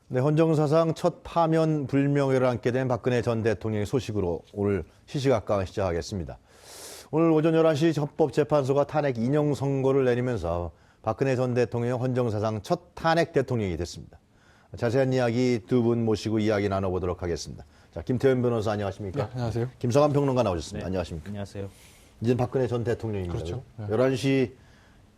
네, 헌정사상 첫 파면 불명예를 안게 된 박근혜 전 대통령의 소식으로 오늘 시시각각을 시작하겠습니다. 오늘 오전 11시 헌법재판소가 탄핵 인용 선고를 내리면서 박근혜 전 대통령 헌정사상 첫 탄핵 대통령이 됐습니다. 자세한 이야기 두 분 모시고 이야기 나눠보도록 하겠습니다. 자, 김태현 변호사 안녕하십니까? 네, 안녕하세요. 김성환 평론가 나오셨습니다. 네, 안녕하십니까? 안녕하세요. 이제 박근혜 전 대통령입니다. 그렇죠. 네. 11시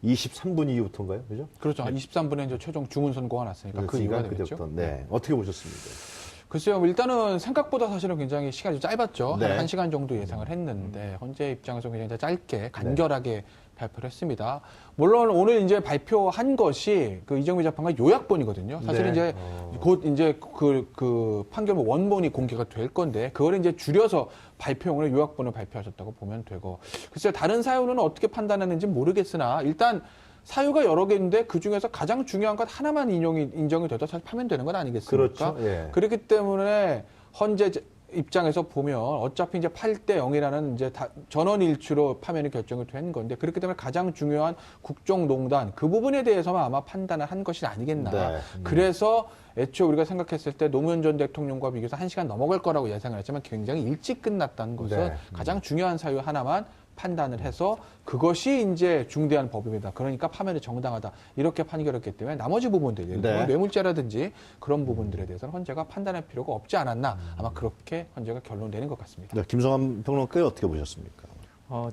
23분 이후부터인가요? 그죠? 그렇죠. 한 23분에 이제 최종 주문 선고가 났으니까 그 이유가 되겠죠. 그때부터. 네. 어떻게 보셨습니까? 글쎄요, 일단은 생각보다 사실은 굉장히 시간이 좀 짧았죠. 네. 한 1시간 정도 예상을 했는데, 헌재 입장에서 굉장히 짧게, 간결하게 발표를 했습니다. 물론 오늘 이제 발표한 것이 그 이정미 재판관 요약본이거든요. 사실은 네. 이제 곧 이제 그 판결문 원본이 공개가 될 건데, 그걸 이제 줄여서 발표용으로 요약본을 발표하셨다고 보면 되고, 글쎄요, 다른 사유는 어떻게 판단하는지 모르겠으나, 일단 사유가 여러 개인데 그 중에서 가장 중요한 것 하나만 인정이 돼도 사실 파면되는 건 아니겠습니까? 그렇죠. 예. 그렇기 때문에 헌재 입장에서 보면 어차피 이제 8대 0이라는 이제 전원 일치로 파면이 결정이 된 건데 그렇기 때문에 가장 중요한 국정농단 그 부분에 대해서만 아마 판단을 한 것이 아니겠나. 네. 그래서 애초에 우리가 생각했을 때 노무현 전 대통령과 비교해서 1시간 넘어갈 거라고 예상을 했지만 굉장히 일찍 끝났다는 것은 네. 가장 중요한 사유 하나만 판단을 해서 그것이 이제 중대한 법입니다. 그러니까 파면이 정당하다. 이렇게 판결했기 때문에 나머지 부분들, 예를 들면 네. 뇌물죄라든지 그런 부분들에 대해서는 헌재가 판단할 필요가 없지 않았나. 아마 그렇게 헌재가 결론 내린 것 같습니다. 네, 김성환 평론가는 어떻게 보셨습니까?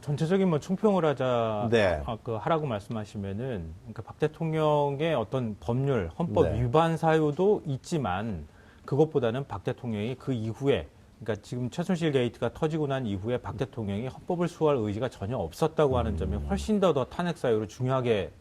전체적인 뭐 총평을 네. 하라고 말씀하시면은, 그러니까 박 대통령의 어떤 법률, 헌법 네. 위반 사유도 있지만, 그것보다는 박 대통령이 그 이후에, 그러니까 지금 최순실 게이트가 터지고 난 이후에 박 대통령이 헌법을 수호할 의지가 전혀 없었다고 하는 점이 훨씬 더 탄핵 사유로 중요하게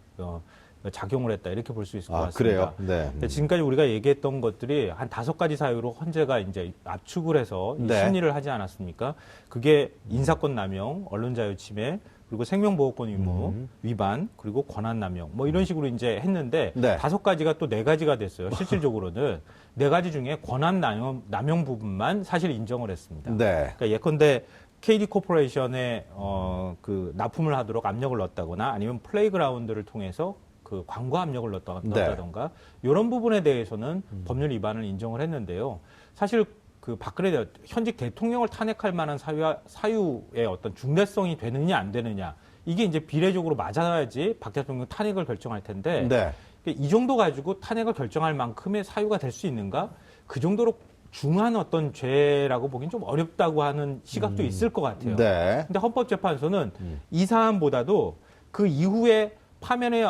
작용을 했다. 이렇게 볼 수 있을 것 같습니다. 그래요? 네. 근데 지금까지 우리가 얘기했던 것들이 한 5가지 사유로 헌재가 이제 압축을 해서 이 네. 심리를 하지 않았습니까? 그게 인사권 남용, 언론자유 침해, 그리고 생명보호권 의무 위반, 그리고 권한 남용, 뭐 이런 식으로 이제 했는데 네. 5가지가 또 4가지가 됐어요. 실질적으로는 4가지 중에 권한 남용 부분만 사실 인정을 했습니다. 네. 그러니까 예컨대 KD 코퍼레이션에 그 납품을 하도록 압력을 넣었다거나 아니면 플레이그라운드를 통해서 그 광고 압력을 넣었다던가 이런 부분에 대해서는 법률 위반을 인정을 했는데요. 사실 그 박근혜 현직 대통령을 탄핵할 만한 사유의 어떤 중대성이 되느냐 안 되느냐 이게 이제 비례적으로 맞아야지 박 대통령 탄핵을 결정할 텐데 네. 이 정도 가지고 탄핵을 결정할 만큼의 사유가 될 수 있는가? 그 정도로 중한 어떤 죄라고 보기엔 좀 어렵다고 하는 시각도 있을 것 같아요. 네. 근데 헌법재판소는 이 사안보다도 그 이후에 파면에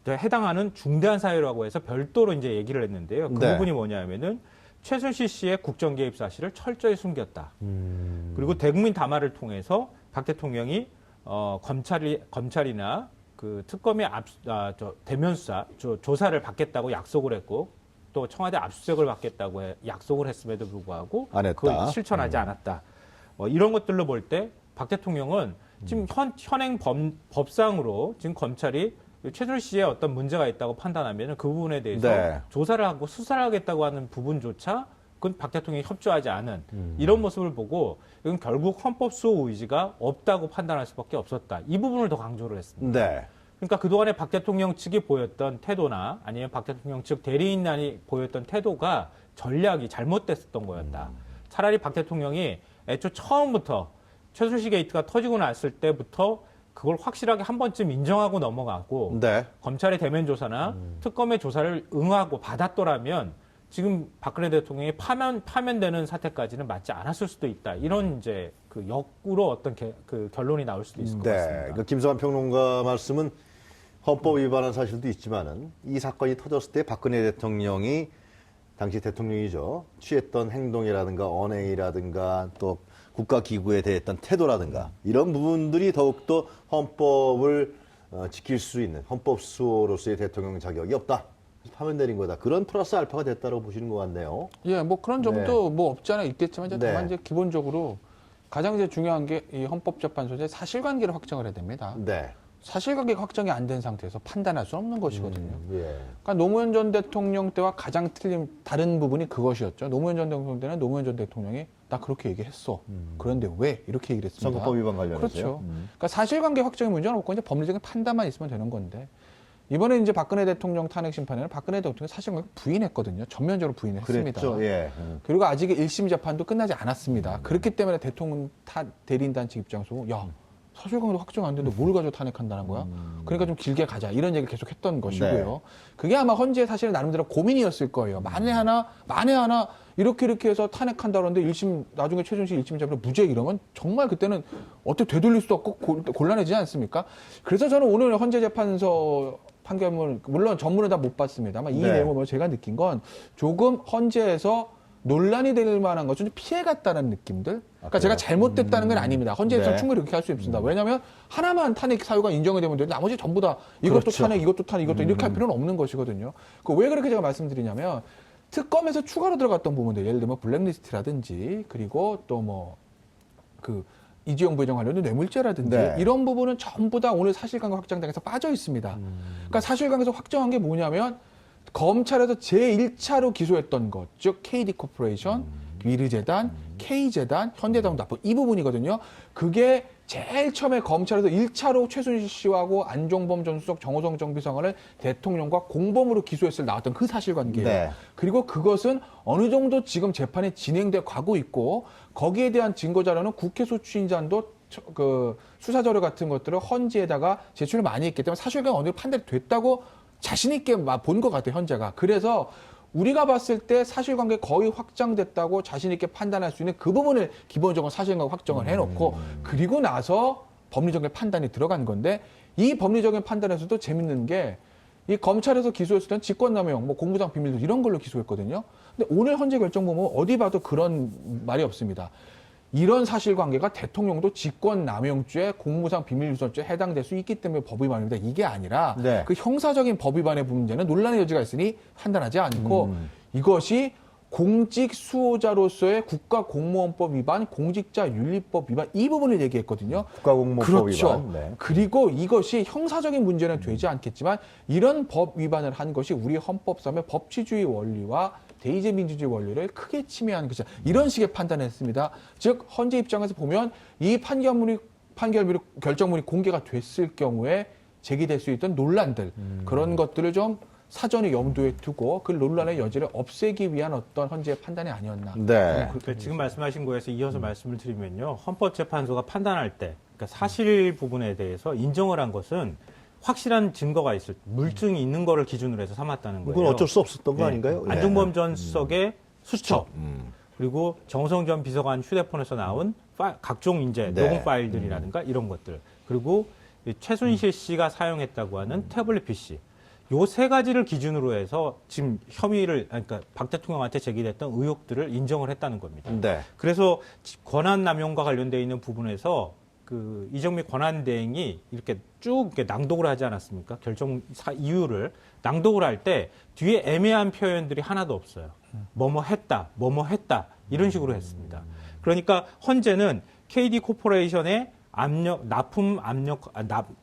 해당하는 중대한 사유라고 해서 별도로 이제 얘기를 했는데요. 그 네. 부분이 뭐냐면은 최순실 씨의 국정 개입 사실을 철저히 숨겼다. 그리고 대국민 담화를 통해서 박 대통령이 검찰이나 그 특검의 대면 수사 조사를 받겠다고 약속을 했고 또 청와대 압수수색을 받겠다고 약속을 했음에도 불구하고 안 했다. 그걸 실천하지 않았다. 이런 것들로 볼 때 박 대통령은 지금 현행 법상으로 지금 검찰이 최순실 씨의 어떤 문제가 있다고 판단하면 그 부분에 대해서 네. 조사를 하고 수사를 하겠다고 하는 부분조차 그건 박 대통령이 협조하지 않은 이런 모습을 보고 이건 결국 헌법 수호 의지가 없다고 판단할 수밖에 없었다. 이 부분을 더 강조를 했습니다. 네. 그러니까 그동안에 박 대통령 측이 보였던 태도나 아니면 박 대통령 측 대리인단이 보였던 태도가 전략이 잘못됐었던 거였다. 차라리 박 대통령이 애초 처음부터 최순실 게이트가 터지고 났을 때부터 그걸 확실하게 한 번쯤 인정하고 넘어가고 네. 검찰의 대면 조사나 특검의 조사를 응하고 받았더라면 지금 박근혜 대통령이 파면되는 사태까지는 맞지 않았을 수도 있다. 이런 이제 그 역으로 어떤 그 결론이 나올 수도 있을 것 네. 같습니다. 그러니까 김성환 평론가 말씀은 헌법 위반한 사실도 있지만은 이 사건이 터졌을 때 박근혜 대통령이 당시 대통령이죠. 취했던 행동이라든가 언행이라든가 또 국가기구에 대했던 태도라든가 이런 부분들이 더욱더 헌법을 지킬 수 있는 헌법 수호로서의 대통령 자격이 없다. 파면 내린 거다. 그런 플러스 알파가 됐다고 보시는 것 같네요. 예, 뭐 그런 점도 뭐 없지 않아 있겠지만 이제 네. 다만 이제 기본적으로 가장 이제 중요한 게 이 헌법재판소의 사실관계를 확정을 해야 됩니다. 네. 사실관계가 확정이 안 된 상태에서 판단할 수 없는 것이거든요. 예. 그러니까 노무현 전 대통령 때와 가장 다른 부분이 그것이었죠. 노무현 전 대통령 때는 노무현 전 대통령이 나 그렇게 얘기했어. 그런데 왜 이렇게 얘기를 했습니다. 선거법 위반 관련해서요. 그렇죠. 그러니까 사실관계 확정의 문제는 없고 이제 법리적인 판단만 있으면 되는 건데 이번에 이제 박근혜 대통령 탄핵 심판에는 박근혜 대통령이 사실은 부인했거든요. 전면적으로 부인했습니다. 그랬죠. 예. 그리고 아직 1심 재판도 끝나지 않았습니다. 그렇기 때문에 대통령 대리인단 측 입장에서 야 사실관계도 확정 안 되는데 뭘 가지고 탄핵한다는 거야? 그러니까 좀 길게 가자 이런 얘기를 계속 했던 것이고요. 네. 그게 아마 헌재 사실은 나름대로 고민이었을 거예요. 만에 하나 이렇게 해서 탄핵한다 그러는데 1심 나중에 최순실 1심 재판에 무죄 이러면 정말 그때는 어떻게 되돌릴 수도 없고 곤란해지지 않습니까? 그래서 저는 오늘 헌재 재판소 판결문 물론 전문은 다 못 봤습니다만 이 네. 내용을 보면 제가 느낀 건 조금 헌재에서 논란이 될 만한 것좀 피해갔다는 느낌들. 그러니까 제가 잘못됐다는 건 아닙니다. 헌재에서 네. 충분히 그렇게 할 수 있습니다. 왜냐하면 하나만 탄핵 사유가 인정이 되면 되는데 나머지 전부 다 이것도 그렇죠. 탄핵, 이것도 탄핵, 이것도 이렇게 할 필요는 없는 것이거든요. 왜 그렇게 제가 말씀드리냐면 특검에서 추가로 들어갔던 부분들, 예를 들면 블랙리스트라든지 그리고 또 뭐 이재용 부회장 관련된 뇌물죄라든지 네. 이런 부분은 전부 다 오늘 사실관계 확정당에서 빠져 있습니다. 그러니까 사실관계에서 확정한 게 뭐냐면 검찰에서 제1차로 기소했던 것, 즉 KD 코퍼레이션, 미르재단, K재단, 현대자동 납부 이 부분이거든요. 그게 제일 처음에 검찰에서 1차로 최순실 씨하고 안종범 전 수석, 정호성 정비서관을 대통령과 공범으로 기소했을 나왔던 그 사실관계예요. 네. 그리고 그것은 어느 정도 지금 재판이 진행돼 가고 있고 거기에 대한 증거 자료는 국회 소추인단도 그 수사 자료 같은 것들을 헌재에다가 제출을 많이 했기 때문에 사실관계가 어느 정도 판단이 됐다고 자신 있게 본 것 같아요, 현재가. 그래서 우리가 봤을 때 사실관계 거의 확정됐다고 자신 있게 판단할 수 있는 그 부분을 기본적으로 사실관계 확정을 해놓고 그리고 나서 법리적인 판단이 들어간 건데 이 법리적인 판단에서도 재밌는 게 이 검찰에서 기소했을 때는 직권남용, 뭐 공무상 비밀 이런 걸로 기소했거든요. 근데 오늘 헌재 결정 보면 어디 봐도 그런 말이 없습니다. 이런 사실관계가 대통령도 직권남용죄, 공무상 비밀유선죄에 해당될 수 있기 때문에 법위반입니다. 이게 아니라 네. 그 형사적인 법위반의 문제는 논란의 여지가 있으니 판단하지 않고 이것이 공직 수호자로서의 국가공무원법 위반, 공직자윤리법 위반 이 부분을 얘기했거든요. 국가공무원법 그렇죠. 위반. 네. 그리고 이것이 형사적인 문제는 되지 않겠지만 이런 법 위반을 한 것이 우리 헌법상의 법치주의 원리와 대의제 민주주의 원리를 크게 침해하는 것이다. 이런 식의 판단을 했습니다. 즉 헌재 입장에서 보면 이 결정문이 공개가 됐을 경우에 제기될 수 있던 논란들 그런 것들을 좀 사전에 염두에 두고 그 논란의 여지를 없애기 위한 어떤 헌재의 판단이 아니었나. 네. 지금 말씀하신 거에서 이어서 말씀을 드리면요. 헌법재판소가 판단할 때 그러니까 사실 부분에 대해서 인정을 한 것은 확실한 증거가 있을 때, 물증이 있는 거를 기준으로 해서 삼았다는 거예요. 그건 어쩔 수 없었던 거 아닌가요? 안종범 전 수석의 수첩, 그리고 정호성 전 비서관 휴대폰에서 나온 각종 이제 네. 녹음 파일들이라든가 이런 것들, 그리고 최순실 씨가 사용했다고 하는 태블릿 PC, 요 세 가지를 기준으로 해서 지금 혐의를, 그러니까 박 대통령한테 제기됐던 의혹들을 인정을 했다는 겁니다. 네. 그래서 권한남용과 관련되어 있는 부분에서 그 이정미 권한대행이 이렇게 쭉 이렇게 낭독을 하지 않았습니까? 결정 이유를 낭독을 할 때 뒤에 애매한 표현들이 하나도 없어요. 뭐뭐 했다, 뭐뭐 했다 이런 식으로 했습니다. 그러니까 헌재는 KD 코퍼레이션에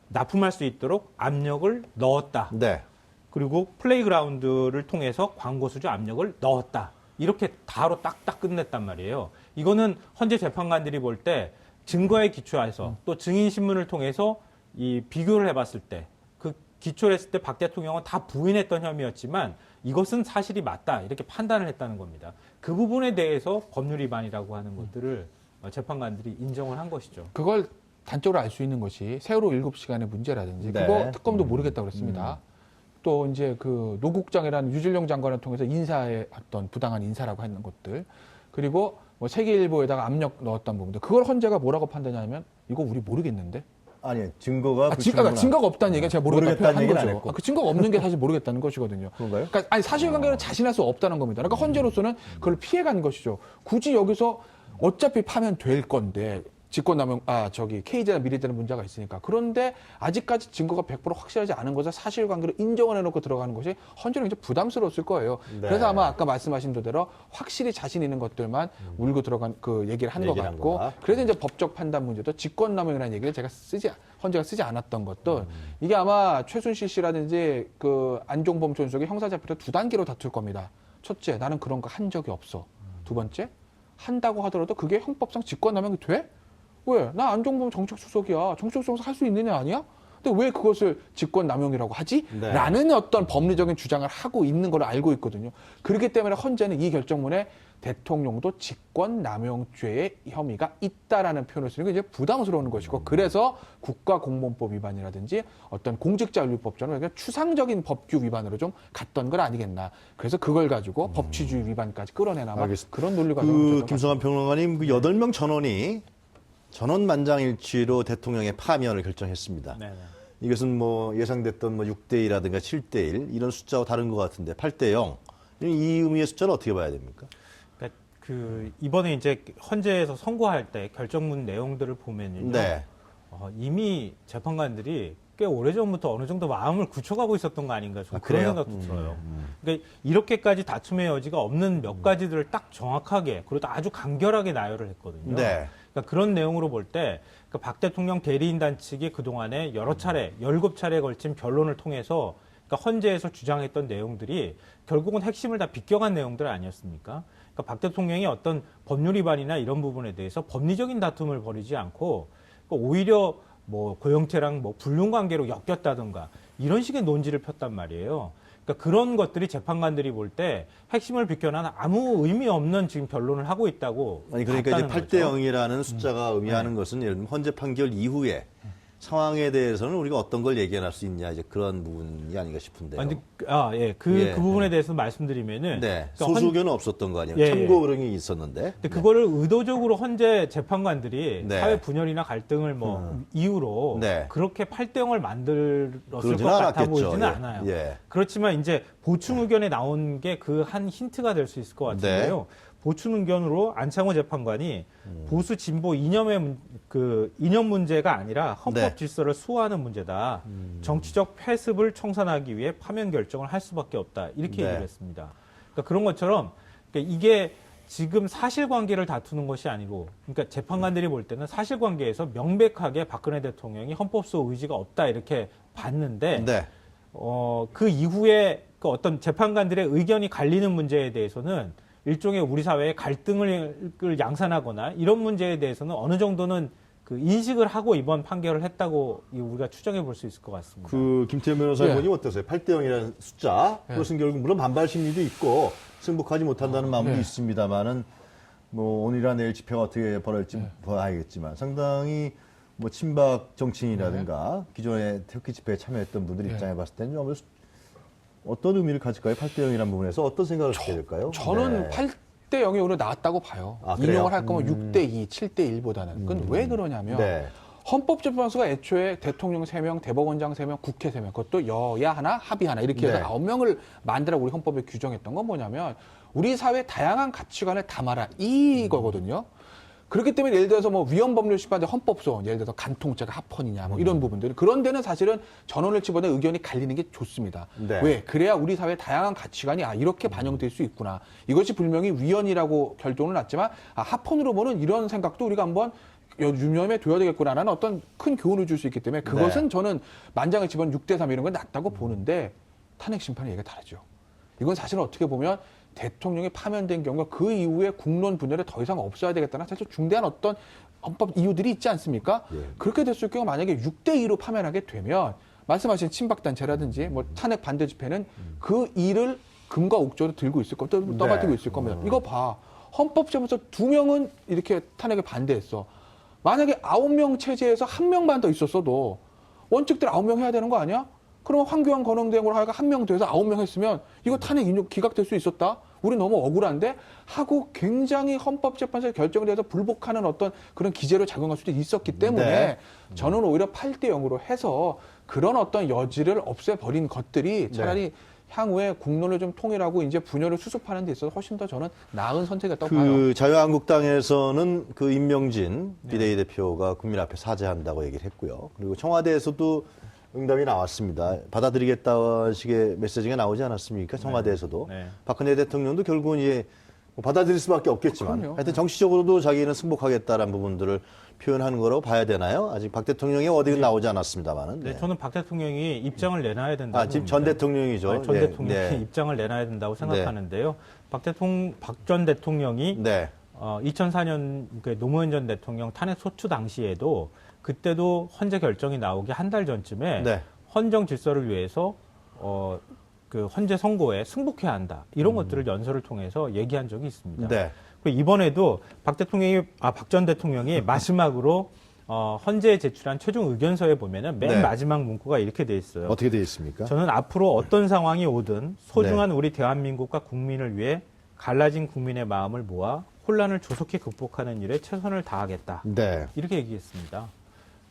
납품할 수 있도록 압력을 넣었다. 네. 그리고 플레이그라운드를 통해서 광고 수주 압력을 넣었다. 이렇게 바로 딱딱 끝냈단 말이에요. 이거는 헌재 재판관들이 볼 때 증거에 기초해서 또 증인 신문을 통해서 이 비교를 해봤을 때 그 기초를 했을 때 박 대통령은 다 부인했던 혐의였지만 이것은 사실이 맞다 이렇게 판단을 했다는 겁니다. 그 부분에 대해서 법률 위반이라고 하는 것들을 재판관들이 인정을 한 것이죠. 그걸 단적으로 알 수 있는 것이 세월호 7시간의 문제라든지 네. 그거 특검도 모르겠다고 그랬습니다. 또 이제 그 노국장이라는 유진룡 장관을 통해서 인사의 어떤 부당한 인사라고 하는 것들 그리고 뭐 세계일보에다가 압력 넣었던 부분들 그걸 헌재가 뭐라고 판단하냐면 이거 우리 모르겠는데 아니, 증거가 증거가 없다는 얘기가 제가 모르겠다는 모르겠다는 얘기는 한 안 거죠. 했고. 그 증거가 없는 게 사실 모르겠다는 것이거든요. 그런가요? 그러니까 아니 사실관계는 자신할 수 없다는 겁니다. 그러니까 헌재로서는 그걸 피해간 것이죠. 굳이 여기서 어차피 파면 될 건데 직권남용 K제나 미래제는 문제가 있으니까 그런데 아직까지 증거가 100% 확실하지 않은 것을 사실관계로 인정을 해놓고 들어가는 것이 헌재는 이제 부담스러웠을 거예요. 네. 그래서 아마 아까 말씀하신 대로 확실히 자신 있는 것들만 울고 들어간 그 얘기를 한 것 얘기를 한 같고 거다. 그래서 이제 법적 판단 문제도 직권남용이라는 얘기를 헌재가 쓰지 않았던 것도 이게 아마 최순실 씨라든지 그 안종범 전 수석이 형사자표를 2단계로 다툴 겁니다. 첫째, 나는 그런 거 한 적이 없어. 두 번째, 한다고 하더라도 그게 형법상 직권남용이 돼? 왜? 나 안종범 정책수석이야. 정책수석 할 수 있느냐 아니야? 근데 왜 그것을 직권남용이라고 하지? 네. 라는 어떤 법리적인 주장을 하고 있는 걸 알고 있거든요. 그렇기 때문에 헌재는 이 결정문에 대통령도 직권남용죄의 혐의가 있다라는 표현을 쓰는 게 이제 부담스러운 것이고, 그래서 국가공무원법 위반이라든지 어떤 공직자윤리법처럼 그러니까 추상적인 법규 위반으로 좀 갔던 걸 아니겠나. 그래서 그걸 가지고 법치주의 위반까지 끌어내나마 알겠습니다. 그런 논리가 그 김성환 평론가님, 그 8명 전원이 전원 만장일치로 대통령의 파면을 결정했습니다. 네, 네. 이것은 뭐 예상됐던 뭐 6대2라든가 7대1 이런 숫자와 다른 것 같은데 8대0 이 의미의 숫자는 어떻게 봐야 됩니까? 그러니까 그 이번에 이제 헌재에서 선고할 때 결정문 내용들을 보면요. 네. 이미 재판관들이 꽤 오래전부터 어느 정도 마음을 굳혀가고 있었던 거 아닌가 좀 그래요? 그런 생각도 들어요. 그러니까 이렇게까지 다툼의 여지가 없는 몇 가지들을 딱 정확하게 그리고 아주 간결하게 나열을 했거든요. 네. 그러니까 그런 내용으로 볼 때 박 대통령 대리인단 측이 그동안에 여러 차례, 17차례에 걸친 변론을 통해서 그러니까 헌재에서 주장했던 내용들이 결국은 핵심을 다 비껴간 내용들 아니었습니까? 그러니까 박 대통령이 어떤 법률 위반이나 이런 부분에 대해서 법리적인 다툼을 벌이지 않고 그러니까 오히려 뭐 고영태랑 뭐 불륜 관계로 엮였다든가 이런 식의 논지를 폈단 말이에요. 그러니까 그런 것들이 재판관들이 볼 때 핵심을 비껴난 아무 의미 없는 지금 변론을 하고 있다고. 아니 그러니까 이제 봤다는 8대 거죠. 0이라는 숫자가 의미하는 것은 예를 들면 헌재 판결 이후에 상황에 대해서는 우리가 어떤 걸 예견할 수 있냐 이제 그런 부분이 아닌가 싶은데요. 예. 그 부분에 대해서 말씀드리면은. 네. 그러니까 소수견은 없었던 거 아니에요. 예, 참고 의견이 있었는데. 근데 그거를 의도적으로 헌재 재판관들이 네. 사회 분열이나 갈등을 이유로 네. 그렇게 8대 0을 만들었을 것 그러지는 같아 않았겠죠. 보이지는 예. 않아요. 예. 그렇지만 이제 보충 의견에 나온 게 그 한 힌트가 될 수 있을 것 같은데요. 보충 의견으로 안창호 재판관이 보수 진보 이념의 이념 문제가 아니라 헌법 네. 질서를 수호하는 문제다. 정치적 패습을 청산하기 위해 파면 결정을 할 수밖에 없다. 이렇게 네. 얘기를 했습니다. 그러니까 그런 것처럼 그러니까 이게 지금 사실관계를 다투는 것이 아니고, 그러니까 재판관들이 볼 때는 사실관계에서 명백하게 박근혜 대통령이 헌법소 의지가 없다 이렇게 봤는데, 네. 그 이후에 그 어떤 재판관들의 의견이 갈리는 문제에 대해서는 일종의 우리 사회의 갈등을 양산하거나 이런 문제에 대해서는 어느 정도는 그 인식을 하고 이번 판결을 했다고 우리가 추정해 볼 수 있을 것 같습니다. 그 김태현 변호사님 예. 보니 어떠세요? 8대 0이라는 숫자. 그것은 결국 물론 반발 심리도 있고 승복하지 못한다는 마음도 있습니다만은 뭐 오늘이나 내일 집회가 어떻게 벌어질지 봐야겠지만 상당히 뭐 친박 정치인이라든가 기존에 태극기 집회에 참여했던 분들 입장에 봤을 때는 좀 어떤 의미를 가질까요? 8대 0이라는 부분에서 어떤 생각을 갖게 될까요? 저는 네. 8대 0이 오히려 나왔다고 봐요. 아, 그래요? 인용을 할 거면 6대 2, 7대 1보다는. 그건 왜 그러냐면 네. 헌법재판소가 애초에 대통령 3명, 대법원장 3명, 국회 3명, 그것도 여야 하나, 합의 하나 이렇게 해서 네. 9명을 만들어 우리 헌법에 규정했던 건 뭐냐면 우리 사회 다양한 가치관을 담아라 이거거든요. 그렇기 때문에 예를 들어서 뭐 위헌법률 심판대 헌법소원, 예를 들어서 간통죄가 합헌이냐 뭐 이런 부분들 그런 데는 사실은 전원을 치보내 의견이 갈리는 게 좋습니다. 네. 왜? 그래야 우리 사회의 다양한 가치관이 이렇게 반영될 수 있구나. 이것이 분명히 위헌이라고 결정을 났지만 합헌으로 보는 이런 생각도 우리가 한번 유념해 둬야 되겠구나라는 어떤 큰 교훈을 줄 수 있기 때문에 그것은 네. 저는 만장을 집어넣은 6대 3 이런 건 낫다고 보는데 탄핵 심판의 얘기가 다르죠. 이건 사실은 어떻게 보면 대통령이 파면된 경우 그 이후에 국론 분열이 더 이상 없어야 되겠다는 사실 중대한 어떤 헌법 이유들이 있지 않습니까? 예. 그렇게 됐을 경우 만약에 6대 2로 파면하게 되면 말씀하신 친박단체라든지 뭐 탄핵 반대 집회는 그 일을 금과 옥조로 들고 있을 겁니다. 떠받들고 있을 겁니다. 이거 봐. 헌법재판소 2명은 이렇게 탄핵에 반대했어. 만약에 9명 체제에서 1명만 더 있었어도 원칙대로 9명 해야 되는 거 아니야? 그러면 황교안 권영대행으로 하여가 1명 더해서 9명 했으면 이거 탄핵 인용 기각될 수 있었다? 우리 너무 억울한데? 하고 굉장히 헌법재판소의 결정에 대해서 불복하는 어떤 그런 기제로 작용할 수도 있었기 때문에 네. 저는 오히려 8대 0으로 해서 그런 어떤 여지를 없애버린 것들이 차라리 향후에 국론을 좀 통일하고 이제 분열을 수습하는 데 있어서 훨씬 더 저는 나은 선택이었다고 봐요. 그 자유한국당에서는 그 임명진 비대위대표가 국민 앞에 사죄한다고 얘기를 했고요. 그리고 청와대에서도 응답이 나왔습니다. 받아들이겠다는 식의 메시지가 나오지 않았습니까? 청와대에서도. 네. 박근혜 대통령도 결국은 이제 뭐 받아들일 수밖에 없겠지만 그럼요. 하여튼 정치적으로도 자기는 승복하겠다라는 부분들을 표현하는 거라고 봐야 되나요? 아직 박 대통령의 어디가 나오지 않았습니다만은. 네, 저는 박 대통령이 입장을 내놔야 된다고 지금 전 봅니다. 대통령이죠. 전 네, 대통령이 네. 입장을 내놔야 된다고 생각하는데요. 박 전 대통령이 네. 2004년 노무현 전 대통령 탄핵 소추 당시에도 그때도 헌재 결정이 나오기 한 달 전쯤에 네. 헌정 질서를 위해서 그 헌재 선고에 승복해야 한다. 이런 것들을 연설을 통해서 얘기한 적이 있습니다. 네. 그리고 이번에도 박 전 대통령이 마지막으로 헌재에 제출한 최종 의견서에 보면은 맨 네. 마지막 문구가 이렇게 돼 있어요. 어떻게 되어 있습니까? 저는 앞으로 어떤 상황이 오든 소중한 우리 대한민국과 국민을 위해 갈라진 국민의 마음을 모아 혼란을 조속히 극복하는 일에 최선을 다하겠다. 네. 이렇게 얘기했습니다.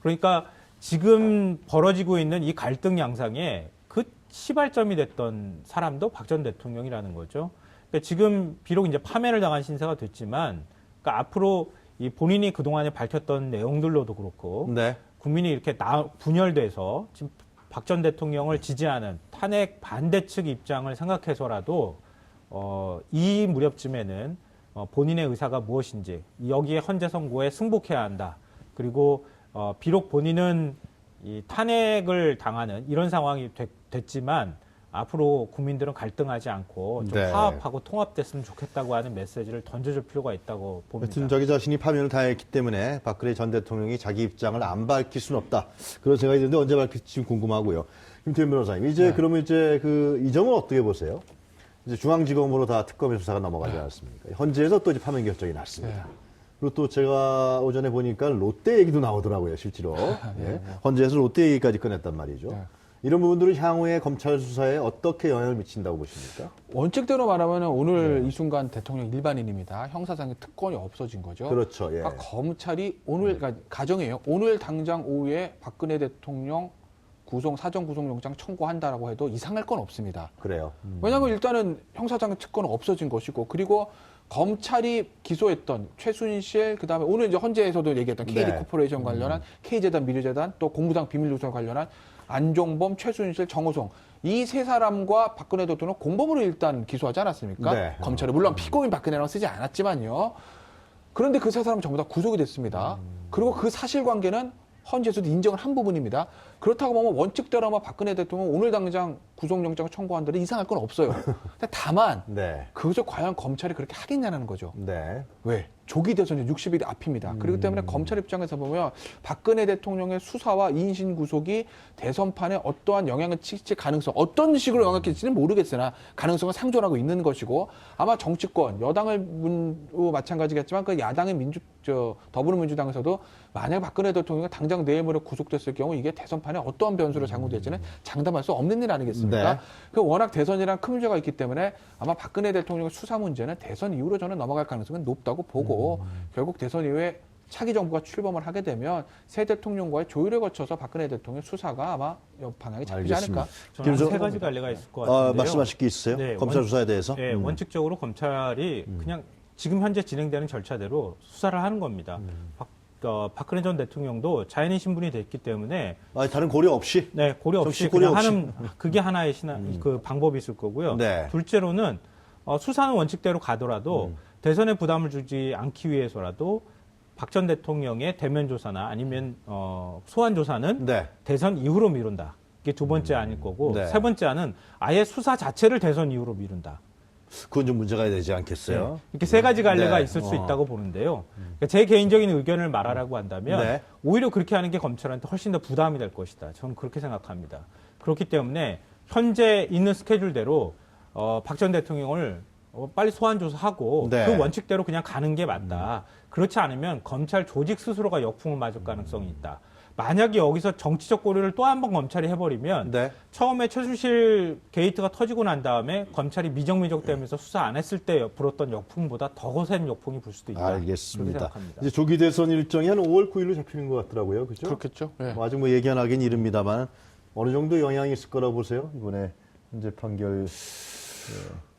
그러니까 지금 벌어지고 있는 이 갈등 양상에 그 시발점이 됐던 사람도 박 전 대통령이라는 거죠. 그러니까 지금 비록 이제 파면을 당한 신세가 됐지만, 그러니까 앞으로 이 본인이 그동안에 밝혔던 내용들로도 그렇고, 네. 국민이 이렇게 분열돼서 지금 박 전 대통령을 지지하는 탄핵 반대 측 입장을 생각해서라도 이 무렵쯤에는 본인의 의사가 무엇인지 여기에 헌재 선고에 승복해야 한다. 그리고 비록 본인은 이 탄핵을 당하는 이런 상황이 됐지만 앞으로 국민들은 갈등하지 않고 좀 네. 화합하고 통합됐으면 좋겠다고 하는 메시지를 던져줄 필요가 있다고 봅니다. 하여튼 자기 자신이 파면을 당했기 때문에 박근혜 전 대통령이 자기 입장을 안 밝힐 수는 없다. 그런 생각이 드는데 언제 밝힐지 지금 궁금하고요. 김태현 변호사님, 이제 그러면 이제 이 점은 어떻게 보세요? 이제 중앙지검으로 다 특검의 수사가 넘어가지 않았습니까? 헌재에서 또 이제 파면 결정이 났습니다. 그리고 또 제가 오전에 보니까 롯데 얘기도 나오더라고요, 실제로. 예. 헌재에서 롯데 얘기까지 꺼냈단 말이죠. 이런 부분들은 향후에 검찰 수사에 어떻게 영향을 미친다고 보십니까? 원칙대로 말하면 오늘 이 순간 대통령 일반인입니다. 형사상의 특권이 없어진 거죠. 그렇죠. 예. 그러니까 검찰이 오늘, 그러니까 가정이에요. 오늘 당장 오후에 박근혜 대통령 사전 구속영장 청구한다라고 해도 이상할 건 없습니다. 그래요. 왜냐하면 일단은 형사상의 특권은 없어진 것이고, 그리고 검찰이 기소했던 최순실, 그다음에 오늘 이제 헌재에서도 얘기했던 네. KD 코퍼레이션 관련한 K재단 미르재단, 또 공무상 비밀누설 관련한 안종범, 최순실, 정호성, 이 세 사람과 박근혜 대통령 공범으로 일단 기소하지 않았습니까? 네. 검찰이 물론 피고인 박근혜라고 쓰지 않았지만요. 그런데 그 세 사람 전부 다 구속이 됐습니다. 그리고 그 사실관계는 헌재에서도 인정을 한 부분입니다. 그렇다고 보면 원칙대로 아마 박근혜 대통령 오늘 당장 구속영장을 청구한다면 이상할 건 없어요. 근데 다만 네. 그것을 과연 검찰이 그렇게 하겠냐는 거죠. 네. 왜? 조기 대선이 60일이 앞입니다. 그렇기 때문에 검찰 입장에서 보면 박근혜 대통령의 수사와 이인신 구속이 대선판에 어떠한 영향을 끼칠 가능성, 어떤 식으로 영향을 끼칠지는 모르겠으나 가능성은 상존하고 있는 것이고, 아마 정치권, 여당을 마찬가지겠지만 그 야당의 더불어민주당에서도 만약 박근혜 대통령이 당장 내일 모레 구속됐을 경우 이게 대선판에 어떠한 변수로 작용될지는 장담할 수 없는 일 아니겠습니까? 네. 그 워낙 대선이란 큰 문제가 있기 때문에 아마 박근혜 대통령의 수사 문제는 대선 이후로 저는 넘어갈 가능성은 높다고 보고, 결국 대선 이후에 차기 정부가 출범을 하게 되면 새 대통령과의 조율을 거쳐서 박근혜 대통령 수사가 아마 방향이 잡히지 알겠습니다. 않을까. 저는 김성- 세 가지 갈래가 있을 것 같은데요. 말씀하실 게 있으세요? 네, 검찰 수사에 대해서? 네, 원칙적으로 검찰이 그냥 지금 현재 진행되는 절차대로 수사를 하는 겁니다. 박근혜 전 대통령도 자연인 신분이 됐기 때문에 다른 고려 없이? 네, 고려 없이 정치 고려 그냥 없이. 하는 그게 하나의 그 방법이 있을 거고요. 네. 둘째로는 수사는 원칙대로 가더라도 대선에 부담을 주지 않기 위해서라도 박 전 대통령의 대면 조사나 아니면 소환 조사는 네. 대선 이후로 미룬다. 이게 두 번째 아닐 거고 네. 세 번째는 아예 수사 자체를 대선 이후로 미룬다. 그건 좀 문제가 되지 않겠어요? 네. 이렇게 세 가지 갈래가 네. 있을 수 있다고 보는데요. 그러니까 제 개인적인 의견을 말하라고 한다면 네. 오히려 그렇게 하는 게 검찰한테 훨씬 더 부담이 될 것이다. 저는 그렇게 생각합니다. 그렇기 때문에 현재 있는 스케줄대로 박 전 대통령을 빨리 소환 조사하고 네. 그 원칙대로 그냥 가는 게 맞다. 그렇지 않으면 검찰 조직 스스로가 역풍을 맞을 가능성이 있다. 만약에 여기서 정치적 고려를 또 한 번 검찰이 해버리면 네. 처음에 최순실 게이트가 터지고 난 다음에 검찰이 미적미적되면서 수사 안 했을 때 불었던 역풍보다 더 거센 역풍이 불 수도 있다. 그렇게 알겠습니다. 생각합니다. 이제 조기 대선 일정이 한 5월 9일로 잡히는 것 같더라고요. 그죠? 그렇겠죠. 네. 아직 예기 하긴 이릅니다만 어느 정도 영향이 있을 거라고 보세요? 이번에 현재 판결.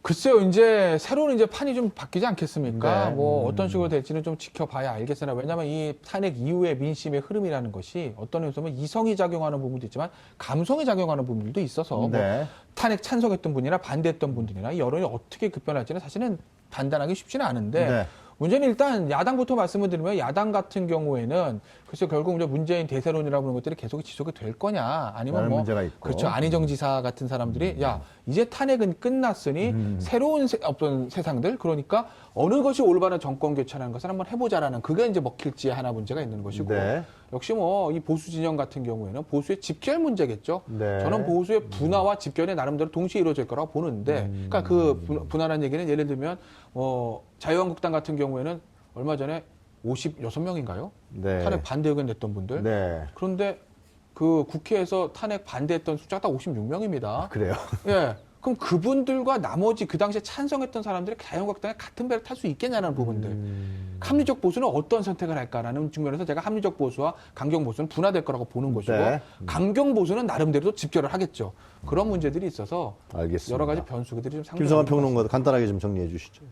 글쎄요, 이제 새로운 이제 판이 좀 바뀌지 않겠습니까? 네. 뭐 어떤 식으로 될지는 좀 지켜봐야 알겠으나, 왜냐하면 이 탄핵 이후의 민심의 흐름이라는 것이 어떤 의미에서 보면 이성이 작용하는 부분도 있지만 감성이 작용하는 부분들도 있어서 뭐 네. 탄핵 찬성했던 분이나 반대했던 분들이나 여론이 어떻게 급변할지는 사실은 판단하기 쉽지는 않은데, 네. 문제는 일단 야당부터 말씀을 드리면, 야당 같은 경우에는 글쎄 결국 이제 문재인 대세론이라고 하는 것들이 계속 지속이 될 거냐, 아니면 라는 뭐 문제가 있고. 그렇죠, 안희정 지사 같은 사람들이 야 이제 탄핵은 끝났으니 새로운 어떤 세상들, 그러니까 어느 것이 올바른 정권 교체라는 것을 한번 해보자라는, 그게 이제 먹힐지 하나 문제가 있는 것이고, 네. 역시 뭐 이 보수 진영 같은 경우에는 보수의 집결 문제겠죠. 네. 저는 보수의 분화와 집결이 나름대로 동시에 이루어질 거라고 보는데, 그러니까 그 분화라는 얘기는 예를 들면 자유한국당 같은 경우에는 얼마 전에 56명인가요? 네. 탄핵 반대 의견 냈던 분들. 네. 그런데 그 국회에서 탄핵 반대했던 숫자가 딱 56명입니다. 그래요. 예. 그럼 그분들과 나머지 그 당시에 찬성했던 사람들이 자유한국당에 같은 배를 탈 수 있겠냐는 부분들. 합리적 보수는 어떤 선택을 할까라는 측면에서 제가 합리적 보수와 강경 보수는 분화될 거라고 보는 것이고, 네. 강경 보수는 나름대로 집결을 하겠죠. 그런 문제들이 있어서 알겠습니다. 여러 가지 변수들이 좀 김성환 상당히 평론가도 간단하게 좀 정리해 주시죠.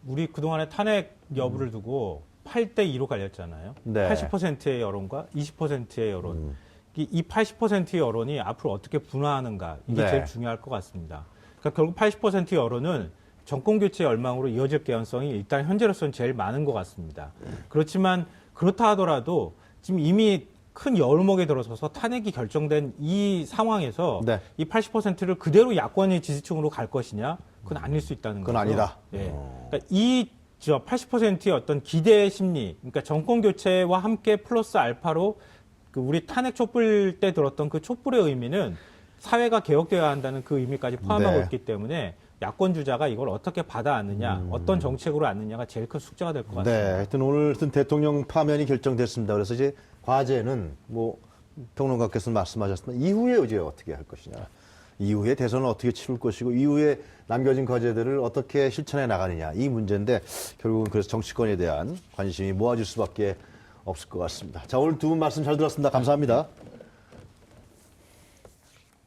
우리 그동안에 탄핵 여부를 두고 8대2로 갈렸잖아요. 네. 80%의 여론과 20%의 여론. 이 80%의 여론이 앞으로 어떻게 분화하는가, 이게 네. 제일 중요할 것 같습니다. 그러니까 결국 80% 여론은 정권교체 열망으로 이어질 가능성이 일단 현재로서는 제일 많은 것 같습니다. 그렇지만 그렇다 하더라도 지금 이미 큰 여론목에 들어서서 탄핵이 결정된 이 상황에서 네. 이 80%를 그대로 야권의 지지층으로 갈 것이냐? 그건 아닐 수 있다는 거죠. 그건 아니다. 예. 그러니까 이 80%의 어떤 기대 심리, 그러니까 정권 교체와 함께 플러스 알파로 그 우리 탄핵 촛불 때 들었던 그 촛불의 의미는 사회가 개혁되어야 한다는 그 의미까지 포함하고 네. 있기 때문에 야권 주자가 이걸 어떻게 받아안느냐, 어떤 정책으로 안느냐가 제일 큰 숙제가 될 것 네. 같습니다. 하여튼 오늘 하여튼 대통령 파면이 결정됐습니다. 그래서 이제 과제는 뭐 평론가께서 말씀하셨습니다. 이후에 이제 어떻게 할 것이냐. 이후에 대선을 어떻게 치를 것이고 이후에 남겨진 과제들을 어떻게 실천해 나가느냐. 이 문제인데 결국은 그래서 정치권에 대한 관심이 모아질 수밖에 없을 것 같습니다. 자, 오늘 두 분 말씀 잘 들었습니다. 감사합니다.